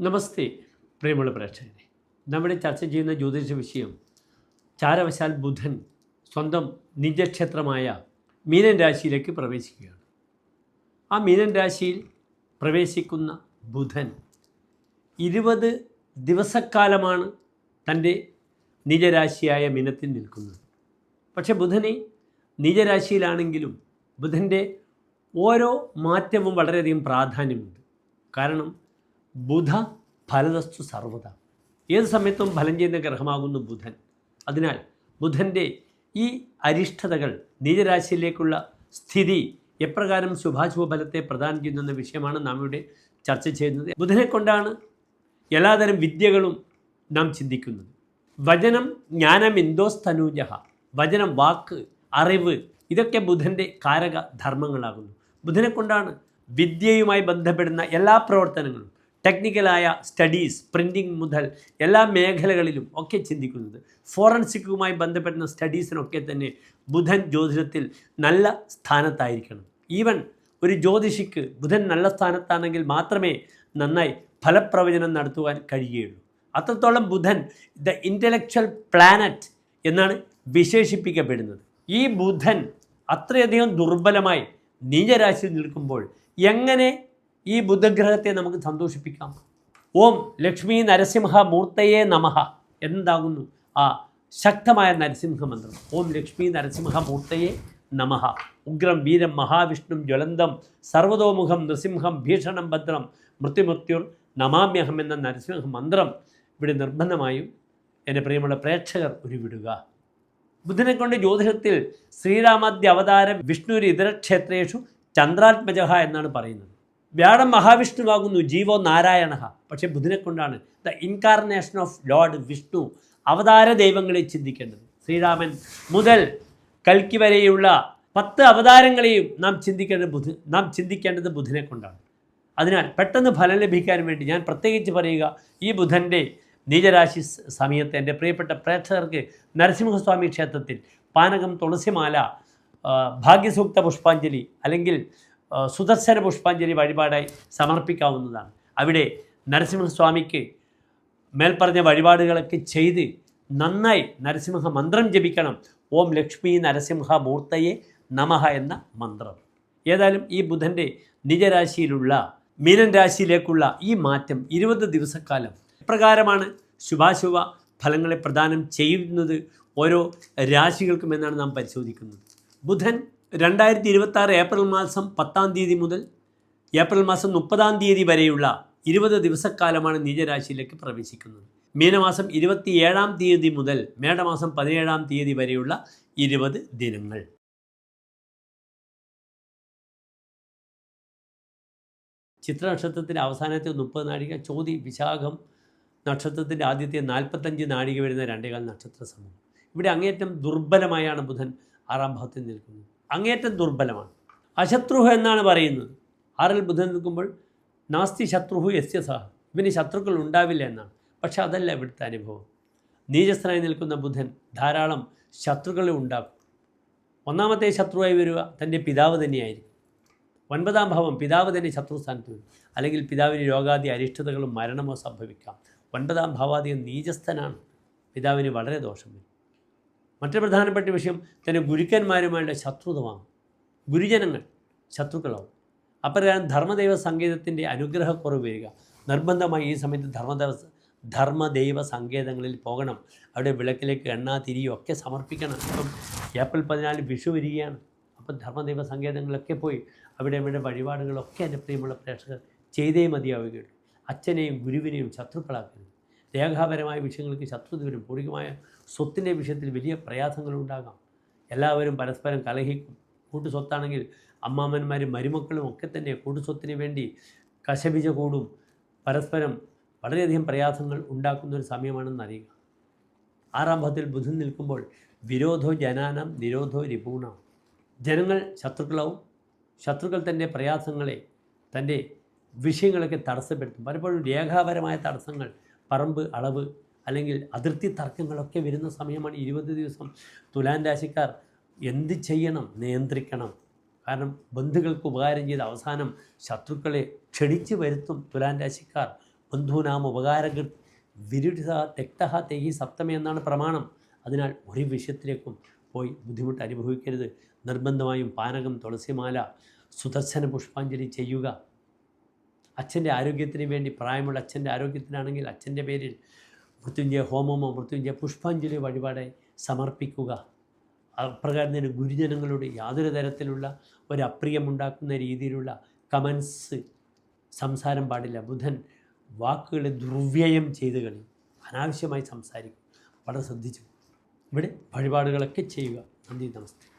നമസ്തേ പ്രിയമുള്ള പ്രേക്ഷകരെ, നമ്മുടെ ചർച്ച ചെയ്യുന്ന ജ്യോതിഷ വിഷയം ചാരവശാൽ ബുധൻ സ്വന്തം നിജക്ഷേത്രമായ മീനൻ രാശിയിലേക്ക് പ്രവേശിക്കുകയാണ്. ആ മീനൻ രാശിയിൽ പ്രവേശിക്കുന്ന ബുധൻ 20 ദിവസക്കാലമാണ് തൻ്റെ നിജരാശിയായ മീനത്തിൽ നിൽക്കുന്നത്. പക്ഷെ ബുധനെ നിജരാശിയിലാണെങ്കിലും ബുധൻ്റെ ഓരോ മാറ്റവും വളരെയധികം പ്രാധാന്യമുണ്ട്. കാരണം ബുധ ഫലതസ്തു സർവത, ഏത് സമയത്തും ഫലം ചെയ്യുന്ന ഗ്രഹമാകുന്നു ബുധൻ. അതിനാൽ ബുധൻ്റെ ഈ അരിഷ്ടതകൾ, നിജരാശിയിലേക്കുള്ള സ്ഥിതി എപ്രകാരം ശുഭാശുഭ ഫലത്തെ പ്രദാനം ചെയ്യുന്ന വിഷയമാണ് നാം ഇവിടെ ചർച്ച ചെയ്യുന്നത്. ബുധനെ കൊണ്ടാണ് എല്ലാതരം വിദ്യകളും നാം ചിന്തിക്കുന്നത്. വചനം ജ്ഞാനമിന്ദോസ്തനൂജ, വചനം, വാക്ക്, അറിവ്, ഇതൊക്കെ ബുധൻ്റെ കാരക ധർമ്മങ്ങളാകുന്നു. ബുധനെ കൊണ്ടാണ് വിദ്യയുമായി ബന്ധപ്പെടുന്ന എല്ലാ പ്രവർത്തനങ്ങളും, ടെക്നിക്കലായ സ്റ്റഡീസ്, പ്രിൻറ്റിങ് മുതൽ എല്ലാ മേഖലകളിലും ഒക്കെ ചിന്തിക്കുന്നത്. ഫോറൻസിക്കുമായി ബന്ധപ്പെടുന്ന സ്റ്റഡീസിനൊക്കെ തന്നെ ബുധൻ ജ്യോതിഷത്തിൽ നല്ല സ്ഥാനത്തായിരിക്കണം. ഈവൻ ഒരു ജ്യോതിഷിക്ക് ബുധൻ നല്ല സ്ഥാനത്താണെങ്കിൽ മാത്രമേ നന്നായി ഫലപ്രവചനം നടത്തുവാൻ കഴിയുകയുള്ളൂ. അത്രത്തോളം ബുധൻ ദ ഇൻ്റലക്ച്വൽ പ്ലാനറ്റ് എന്നാണ് വിശേഷിപ്പിക്കപ്പെടുന്നത്. ഈ ബുധൻ അത്രയധികം ദുർബലമായി നീചരാശിയിൽ നിൽക്കുമ്പോൾ എങ്ങനെ ഈ ബുധഗ്രഹത്തെ നമുക്ക് സന്തോഷിപ്പിക്കാം? ഓം ലക്ഷ്മി നരസിംഹ മൂർത്തയേ നമഃ എന്താകുന്നു ആ ശക്തമായ നരസിംഹ മന്ത്രം. ഓം ലക്ഷ്മി നരസിംഹ മൂർത്തയേ നമഃ. ഉഗ്രം വീരം മഹാവിഷ്ണും ജ്വലന്തം സർവതോമുഖം നൃസിംഹം ഭീഷണം ഭദ്രം മൃത്യുമൃത്യുർ നമാമ്യഹം എന്ന നരസിംഹ മന്ത്രം ഇവിടെ നിർബന്ധമായും എൻ്റെ പ്രിയമുള്ള പ്രേക്ഷകർ ഉരുവിടുക. ബുധനെ കൊണ്ട് ജ്യോതിഷത്തിൽ ശ്രീരാമാദ്യ അവതാര വിഷ്ണുര് ഇതരക്ഷേത്രേഷു ചന്ദ്രാത്മജ എന്നാണ് പറയുന്നത്. വ്യാഴം മഹാവിഷ്ണുവാകുന്നു, ജീവോ നാരായണ. പക്ഷേ ബുധനെ കൊണ്ടാണ് the incarnation of Lord Vishnu, അവതാര ദൈവങ്ങളെ ചിന്തിക്കേണ്ടത്. ശ്രീരാമൻ മുതൽ കൽക്കി വരെയുള്ള 10 അവതാരങ്ങളെയും നാം ചിന്തിക്കേണ്ടത് ബുധനെ കൊണ്ടാണ്. അതിനാൽ പെട്ടെന്ന് ഫലം ലഭിക്കാൻ വേണ്ടി ഞാൻ പ്രത്യേകിച്ച് പറയുക, ഈ ബുധൻ്റെ നീചരാശി സമയത്ത് എൻ്റെ പ്രിയപ്പെട്ട പ്രേക്ഷകർക്ക് നരസിംഹസ്വാമി ക്ഷേത്രത്തിൽ പാനകം, തുളസിമാല, ഭാഗ്യസൂക്ത പുഷ്പാഞ്ജലി അല്ലെങ്കിൽ സുദർശന പുഷ്പാഞ്ജലി വഴിപാടായി സമർപ്പിക്കാവുന്നതാണ്. അവിടെ നരസിംഹസ്വാമിക്ക് മേൽപ്പറഞ്ഞ വഴിപാടുകളൊക്കെ ചെയ്ത് നന്നായി നരസിംഹ മന്ത്രം ജപിക്കണം. ഓം ലക്ഷ്മി നരസിംഹ മൂർത്തയെ നമഃ എന്ന മന്ത്രം. ഏതായാലും ഈ ബുധൻ്റെ നിജരാശിയിലുള്ള മീനൻ രാശിയിലേക്കുള്ള ഈ മാറ്റം 20 ദിവസക്കാലം എപ്രകാരമാണ് ശുഭാശുഭ ഫലങ്ങളെ പ്രദാനം ചെയ്യുന്നത് ഓരോ രാശികൾക്കും എന്നാണ് നാം പരിശോധിക്കുന്നത്. ബുധൻ 2026 ഏപ്രിൽ മാസം 10-ാം തീയതി മുതൽ ഏപ്രിൽ മാസം 30-ാം തീയതി വരെയുള്ള 20 ദിവസക്കാലമാണ് നീചരാശിയിലേക്ക് പ്രവേശിക്കുന്നത്. മീനമാസം 27-ാം തീയതി മുതൽ മേടമാസം 17-ാം തീയതി വരെയുള്ള 20 ദിനങ്ങൾ. ചിത്ര നക്ഷത്രത്തിൻ്റെ അവസാനത്തെ 30 നാഴിക, ചോതി വിശാഖം നക്ഷത്രത്തിൻ്റെ ആദ്യത്തെ 45 നാഴിക വരുന്ന 2 നക്ഷത്ര സമൂഹം. ഇവിടെ അങ്ങേറ്റം ദുർബലമായാണ് ബുധൻ 6-ാം ഭാവത്തിൽ നിൽക്കുന്നത്. അങ്ങേറ്റം ദുർബലമാണ്. അശത്രുഹ എന്നാണ് പറയുന്നത്. 6-ൽ ബുധൻ നിൽക്കുമ്പോൾ നാസ്തി ശത്രുഹു യസ്യ സഹ, ഇവന് ശത്രുക്കൾ ഉണ്ടാവില്ല എന്നാണ്. പക്ഷെ അതല്ല ഇവിടുത്തെ അനുഭവം. നീചസ്ഥനായി നിൽക്കുന്ന ബുധൻ ധാരാളം ശത്രുക്കളെ ഉണ്ടാക്കും. ഒന്നാമത്തെ ശത്രുവായി വരിക തൻ്റെ പിതാവ് തന്നെയായിരിക്കും. 9-ാം ഭാവം പിതാവ് തന്നെ ശത്രുസ്ഥാനത്ത് വരും. അല്ലെങ്കിൽ പിതാവിന് രോഗാദി അരിഷ്ടതകളും മരണമോ സംഭവിക്കാം. 9-ാം ഭാവാധികം നീചസ്ഥനാണ്, പിതാവിന് വളരെ ദോഷം വരും. മറ്റൊരു പ്രധാനപ്പെട്ട വിഷയം തന്നെ ഗുരുക്കന്മാരുമായുള്ള ശത്രുതമാകും. ഗുരുജനങ്ങൾ ശത്രുക്കളാവും. അപ്രകാരം ധർമ്മദൈവ സങ്കേതത്തിൻ്റെ അനുഗ്രഹക്കുറവ് വരിക. നിർബന്ധമായി ഈ സമയത്ത് ധർമ്മദൈവ സങ്കേതങ്ങളിൽ പോകണം. അവിടെ വിളക്കിലേക്ക് എണ്ണ തിരിയും ഒക്കെ സമർപ്പിക്കണം. ഇപ്പം ഏപ്രിൽ 14 വിഷു വരികയാണ്. അപ്പം ധർമ്മദൈവ സങ്കേതങ്ങളിലൊക്കെ പോയി അവിടെ വഴിപാടുകളൊക്കെ എൻ്റെ പ്രിയമുള്ള പ്രേക്ഷകർ ചെയ്തേ മതിയാവുകയുള്ളൂ. അച്ഛനെയും ഗുരുവിനെയും ശത്രുക്കളാക്കരുത്. രേഖാപരമായ വിഷയങ്ങൾക്ക് ശത്രുത വരും. പൂർവികമായ സ്വത്തിൻ്റെ വിഷയത്തിൽ വലിയ പ്രയാസങ്ങളുണ്ടാകാം. എല്ലാവരും പരസ്പരം കലഹിക്കും. കൂട്ടുസ്വത്താണെങ്കിൽ അമ്മാമ്മന്മാരും മരുമക്കളും ഒക്കെ തന്നെ കൂട്ടുസ്വത്തിന് വേണ്ടി കശപിച കൂടും. പരസ്പരം വളരെയധികം പ്രയാസങ്ങൾ ഉണ്ടാക്കുന്ന ഒരു സമയമാണെന്ന് അറിയുക. 6-ാം ഭാവത്തിൽ ബുധൻ നിൽക്കുമ്പോൾ വിരോധോ ജനാനം നിരോധോ രിപൂണാം. ജനങ്ങൾ ശത്രുക്കളാവും. ശത്രുക്കൾ തൻ്റെ പ്രയാസങ്ങളെ, തൻ്റെ വിഷയങ്ങളൊക്കെ തടസ്സപ്പെടുത്തും. പലപ്പോഴും രേഖാപരമായ തടസ്സങ്ങൾ, പറമ്പ് അളവ് അല്ലെങ്കിൽ അതിർത്തി തർക്കങ്ങളൊക്കെ വരുന്ന സമയമാണ് 20 ദിവസം. തുലാൻ രാശിക്കാർ എന്ത് ചെയ്യണം? നിയന്ത്രിക്കണം. കാരണം ബന്ധുക്കൾക്ക് ഉപകാരം ചെയ്ത് അവസാനം ശത്രുക്കളെ ക്ഷണിച്ച് വരുത്തും തുലാൻ രാശിക്കാർ. ബന്ധൂനാം ഉപകാരകൃ വിരുദ്ധ തെക്തഹ തേഹി സപ്തമി എന്നാണ് പ്രമാണം. അതിനാൽ ഒരു വിഷയത്തിലേക്കും പോയി ബുദ്ധിമുട്ട് അനുഭവിക്കരുത്. നിർബന്ധമായും പാനകം, തുളസിമാല, സുദർശന പുഷ്പാഞ്ജലി ചെയ്യുക. അച്ഛൻ്റെ ആരോഗ്യത്തിന് വേണ്ടി, പ്രായമുള്ള അച്ഛൻ്റെ ആരോഗ്യത്തിനാണെങ്കിൽ അച്ഛൻ്റെ പേരിൽ മൃത്യുഞ്ജയ ഹോമമോ മൃത്യുഞ്ജയ പുഷ്പാഞ്ജലി വഴിപാടെ സമർപ്പിക്കുക. അപ്രകാരം തന്നെ ഗുരുജനങ്ങളോട് യാതൊരു തരത്തിലുള്ള ഒരു അപ്രിയമുണ്ടാക്കുന്ന രീതിയിലുള്ള കമൻസ്, സംസാരം പാടില്ല. ബുധൻ വാക്കുകളെ ദുർവ്യയം ചെയ്ത് കളയും, അനാവശ്യമായി സംസാരിക്കും. വളരെ ശ്രദ്ധിച്ചു ഇവിടെ വഴിപാടുകളൊക്കെ ചെയ്യുക. നന്ദി, നമസ്തേ.